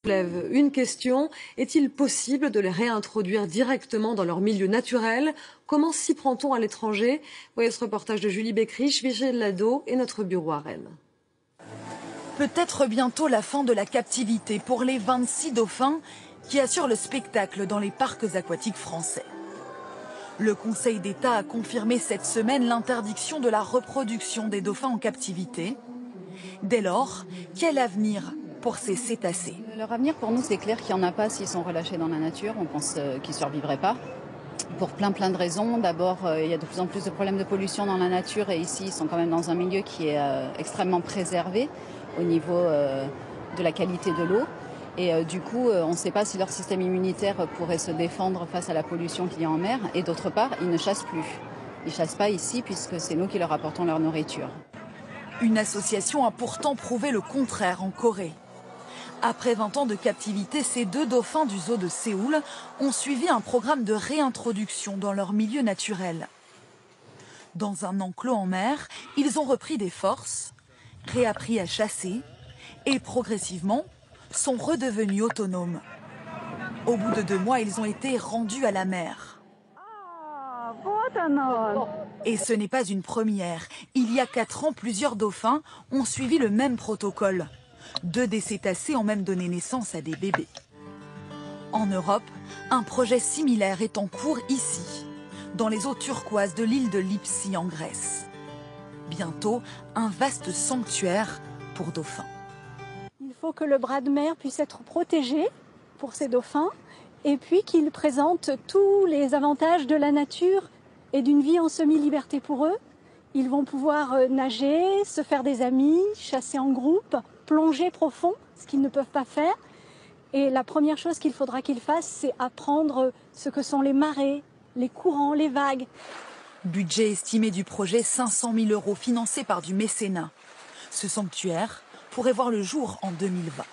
Soulève une question, est-il possible de les réintroduire directement dans leur milieu naturel? Comment s'y prend-on à l'étranger? Voyez ce reportage de Julie Beckrich, Vigile Lado et notre bureau à Rennes. Peut-être bientôt la fin de la captivité pour les 26 dauphins qui assurent le spectacle dans les parcs aquatiques français. Le Conseil d'État a confirmé cette semaine l'interdiction de la reproduction des dauphins en captivité. Dès lors, quel avenir pour ces cétacés? Leur avenir pour nous, c'est clair qu'il n'y en a pas s'ils sont relâchés dans la nature. On pense qu'ils ne survivraient pas. Pour plein de raisons. D'abord, il y a de plus en plus de problèmes de pollution dans la nature et ici, ils sont quand même dans un milieu qui est extrêmement préservé au niveau de la qualité de l'eau. Et du coup, on ne sait pas si leur système immunitaire pourrait se défendre face à la pollution qu'il y a en mer. Et d'autre part, ils ne chassent plus. Ils ne chassent pas ici puisque c'est nous qui leur apportons leur nourriture. Une association a pourtant prouvé le contraire en Corée. Après 20 ans de captivité, ces 2 dauphins du zoo de Séoul ont suivi un programme de réintroduction dans leur milieu naturel. Dans un enclos en mer, ils ont repris des forces, réappris à chasser et progressivement sont redevenus autonomes. Au bout de 2 mois, ils ont été rendus à la mer. Et ce n'est pas une première. Il y a 4 ans, plusieurs dauphins ont suivi le même protocole. 2 des cétacés ont même donné naissance à des bébés. En Europe, un projet similaire est en cours ici, dans les eaux turquoises de l'île de Lipsi en Grèce. Bientôt, un vaste sanctuaire pour dauphins. Il faut que le bras de mer puisse être protégé pour ces dauphins et puis qu'il présente tous les avantages de la nature et d'une vie en semi-liberté pour eux. Ils vont pouvoir nager, se faire des amis, chasser en groupe, plonger profond, ce qu'ils ne peuvent pas faire. Et la première chose qu'il faudra qu'ils fassent, c'est apprendre ce que sont les marées, les courants, les vagues. Budget estimé du projet 500 000 € financé par du mécénat. Ce sanctuaire pourrait voir le jour en 2020.